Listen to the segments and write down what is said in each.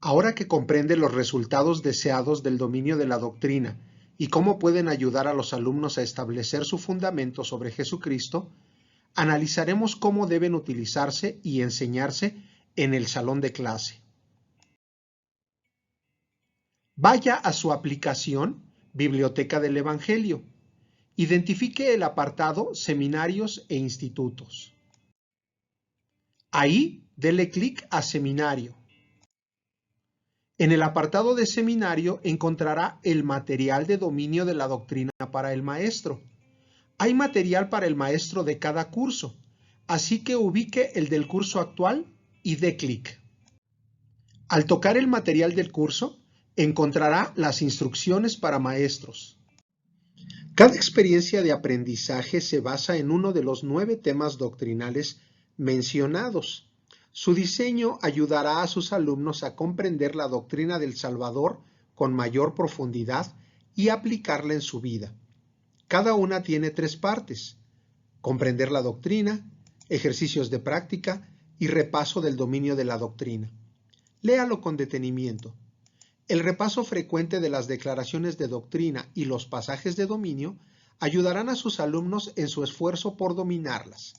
Ahora que comprende los resultados deseados del dominio de la doctrina y cómo pueden ayudar a los alumnos a establecer su fundamento sobre Jesucristo, analizaremos cómo deben utilizarse y enseñarse en el salón de clase. Vaya a su aplicación Biblioteca del Evangelio. Identifique el apartado Seminarios e Institutos. Ahí, dele clic a Seminario. En el apartado de Seminario encontrará el material de dominio de la doctrina para el maestro. Hay material para el maestro de cada curso, así que ubique el del curso actual y dé clic. Al tocar el material del curso, encontrará las instrucciones para maestros. Cada experiencia de aprendizaje se basa en uno de los 9 temas doctrinales mencionados. Su diseño ayudará a sus alumnos a comprender la doctrina del Salvador con mayor profundidad y aplicarla en su vida. Cada una tiene 3 partes: comprender la doctrina, ejercicios de práctica y repaso del dominio de la doctrina. Léalo con detenimiento. El repaso frecuente de las declaraciones de doctrina y los pasajes de dominio ayudarán a sus alumnos en su esfuerzo por dominarlas.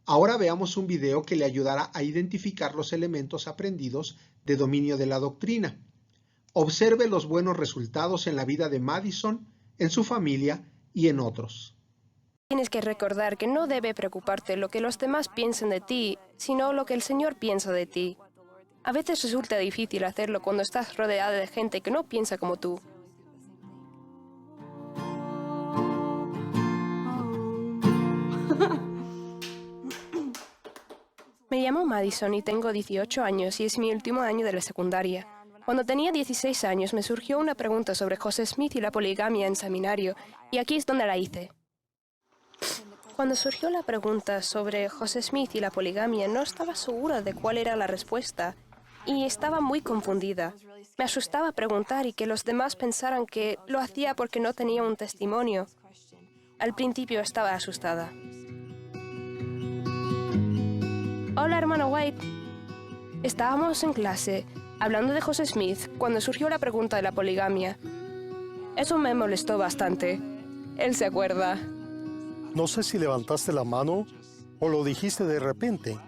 Ahora veamos un video que le ayudará a identificar los elementos aprendidos de dominio de la doctrina. Observe los buenos resultados en la vida de Madison, en su familia y en otros. Tienes que recordar que no debe preocuparte lo que los demás piensen de ti, sino lo que el Señor piensa de ti. A veces resulta difícil hacerlo cuando estás rodeada de gente que no piensa como tú. Me llamo Madison y tengo 18 años y es mi último año de la secundaria. Cuando tenía 16 años me surgió una pregunta sobre José Smith y la poligamia en seminario, y aquí es donde la hice. Cuando surgió la pregunta sobre José Smith y la poligamia, no estaba segura de cuál era la respuesta y estaba muy confundida. Me asustaba preguntar y que los demás pensaran que lo hacía porque no tenía un testimonio. Al principio estaba asustada. Hola, hermano White. Estábamos en clase, hablando de José Smith, cuando surgió la pregunta de la poligamia. Eso me molestó bastante. Él se acuerda. No sé si levantaste la mano o lo dijiste de repente.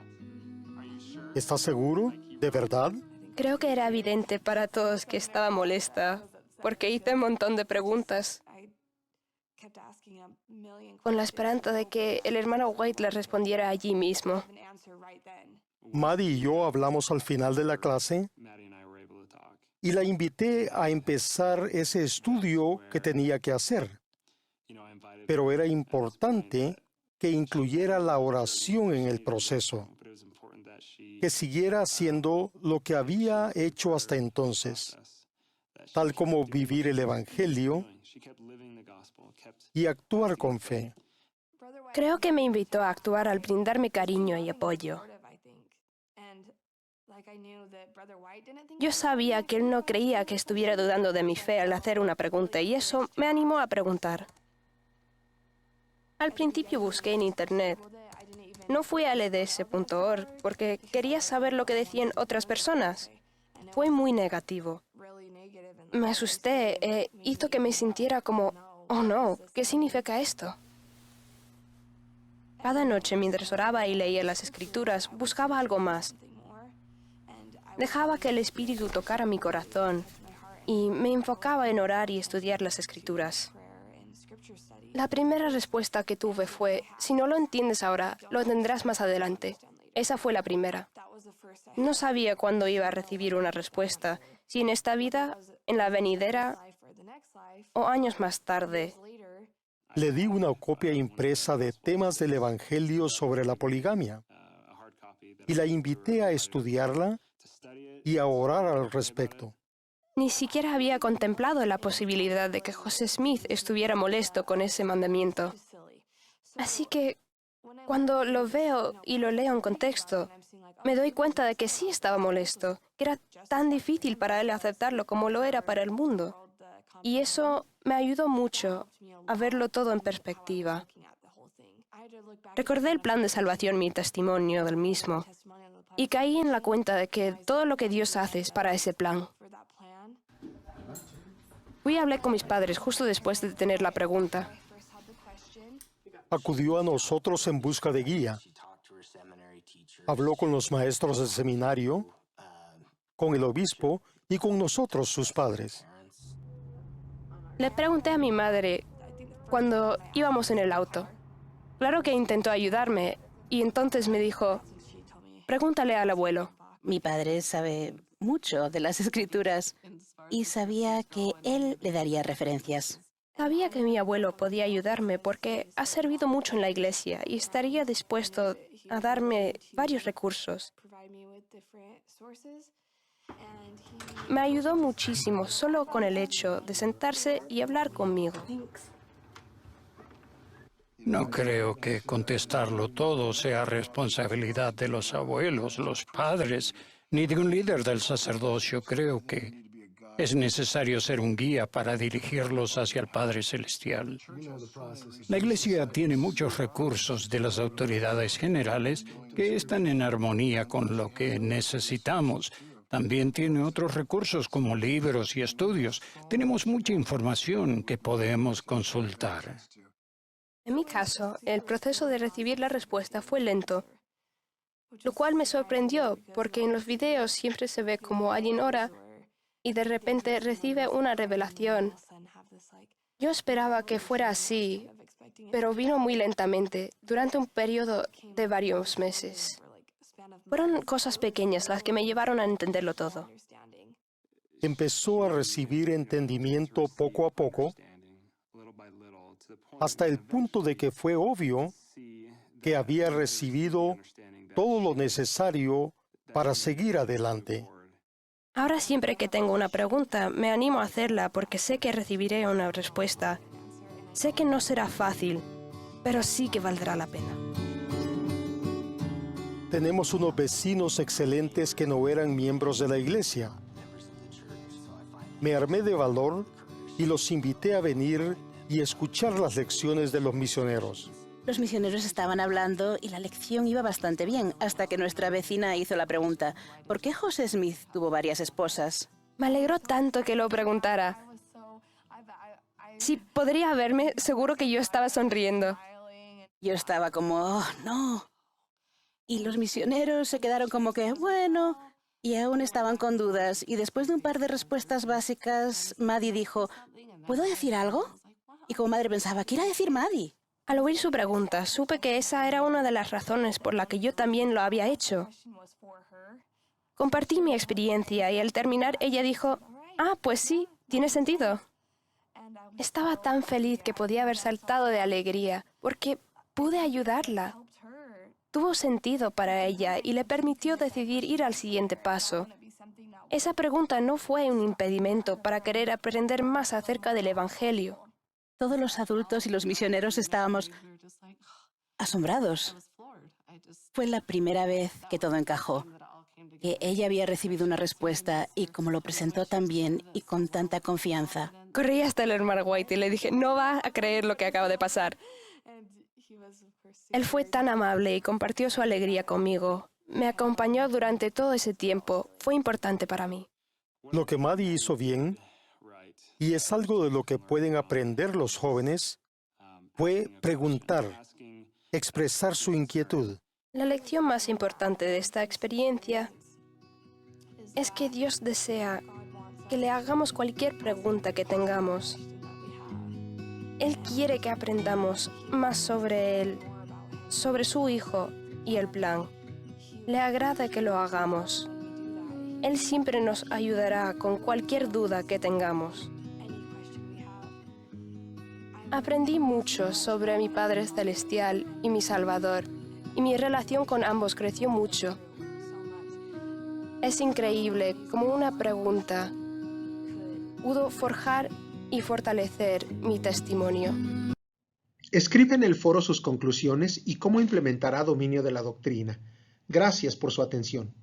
¿Estás seguro? ¿De verdad? Creo que era evidente para todos que estaba molesta, porque hice un montón de preguntas, con la esperanza de que el hermano White le respondiera allí mismo. Maddie y yo hablamos al final de la clase y la invité a empezar ese estudio que tenía que hacer. Pero era importante que incluyera la oración en el proceso, que siguiera haciendo lo que había hecho hasta entonces, tal como vivir el Evangelio y actuar con fe. Creo que me invitó a actuar al brindarme cariño y apoyo. Yo sabía que él no creía que estuviera dudando de mi fe al hacer una pregunta y eso me animó a preguntar. Al principio busqué en Internet. No fui a lds.org porque quería saber lo que decían otras personas. Fue muy negativo. Me asusté e hizo que me sintiera como, oh no, ¿qué significa esto? Cada noche mientras oraba y leía las Escrituras, buscaba algo más. Dejaba que el Espíritu tocara mi corazón y me enfocaba en orar y estudiar las Escrituras. La primera respuesta que tuve fue, si no lo entiendes ahora, lo entenderás más adelante. Esa fue la primera. No sabía cuándo iba a recibir una respuesta, si en esta vida, en la venidera o años más tarde. Le di una copia impresa de temas del Evangelio sobre la poligamia y la invité a estudiarla y a orar al respecto. Ni siquiera había contemplado la posibilidad de que José Smith estuviera molesto con ese mandamiento. Así que, cuando lo veo y lo leo en contexto, me doy cuenta de que sí estaba molesto, que era tan difícil para él aceptarlo como lo era para el mundo. Y eso me ayudó mucho a verlo todo en perspectiva. Recordé el plan de salvación, mi testimonio del mismo. y caí en la cuenta de que todo lo que Dios hace es para ese plan. Fui y hablé con mis padres justo después de tener la pregunta. Acudió a nosotros en busca de guía. Habló con los maestros del seminario, con el obispo y con nosotros, sus padres. Le pregunté a mi madre cuando íbamos en el auto. Claro que intentó ayudarme y entonces me dijo, pregúntale al abuelo. Mi padre sabe mucho de las escrituras y sabía que él le daría referencias. Sabía que mi abuelo podía ayudarme porque ha servido mucho en la iglesia y estaría dispuesto a darme varios recursos. Me ayudó muchísimo solo con el hecho de sentarse y hablar conmigo. No creo que contestarlo todo sea responsabilidad de los abuelos, los padres, ni de un líder del sacerdocio. Creo que es necesario ser un guía para dirigirlos hacia el Padre Celestial. La Iglesia tiene muchos recursos de las autoridades generales que están en armonía con lo que necesitamos. También tiene otros recursos como libros y estudios. Tenemos mucha información que podemos consultar. En mi caso, el proceso de recibir la respuesta fue lento, lo cual me sorprendió porque en los videos siempre se ve como alguien ora y de repente recibe una revelación. Yo esperaba que fuera así, pero vino muy lentamente, durante un periodo de varios meses. Fueron cosas pequeñas las que me llevaron a entenderlo todo. Empezó a recibir entendimiento poco a poco, hasta el punto de que fue obvio que había recibido todo lo necesario para seguir adelante. Ahora siempre que tengo una pregunta, me animo a hacerla porque sé que recibiré una respuesta. Sé que no será fácil, pero sí que valdrá la pena. Tenemos unos vecinos excelentes que no eran miembros de la iglesia. Me armé de valor y los invité a venir y escuchar las lecciones de los misioneros. Los misioneros estaban hablando y la lección iba bastante bien, hasta que nuestra vecina hizo la pregunta, ¿por qué José Smith tuvo varias esposas? Me alegró tanto que lo preguntara. Si podría verme, seguro que yo estaba sonriendo. Yo estaba como, oh, no. Y los misioneros se quedaron como que, bueno, y aún estaban con dudas. Y después de un par de respuestas básicas, Maddie dijo, ¿puedo decir algo? Y como madre pensaba, ¿qué iba a decir Maddie? Al oír su pregunta, supe que esa era una de las razones por la que yo también lo había hecho. Compartí mi experiencia y al terminar ella dijo, pues sí, tiene sentido. Estaba tan feliz que podía haber saltado de alegría porque pude ayudarla. Tuvo sentido para ella y le permitió decidir ir al siguiente paso. Esa pregunta no fue un impedimento para querer aprender más acerca del Evangelio. Todos los adultos y los misioneros estábamos asombrados. Fue la primera vez que todo encajó, que ella había recibido una respuesta y como lo presentó tan bien y con tanta confianza. Corrí hasta el hermano White y le dije, no va a creer lo que acaba de pasar. Él fue tan amable y compartió su alegría conmigo. Me acompañó durante todo ese tiempo. Fue importante para mí. Lo que Maddie hizo bien, y es algo de lo que pueden aprender los jóvenes, fue preguntar, expresar su inquietud. La lección más importante de esta experiencia es que Dios desea que le hagamos cualquier pregunta que tengamos. Él quiere que aprendamos más sobre Él, sobre su Hijo y el plan. Le agrada que lo hagamos. Él siempre nos ayudará con cualquier duda que tengamos. Aprendí mucho sobre mi Padre Celestial y mi Salvador, y mi relación con ambos creció mucho. Es increíble cómo una pregunta pudo forjar y fortalecer mi testimonio. Escribe en el foro sus conclusiones y cómo implementará dominio de la doctrina. Gracias por su atención.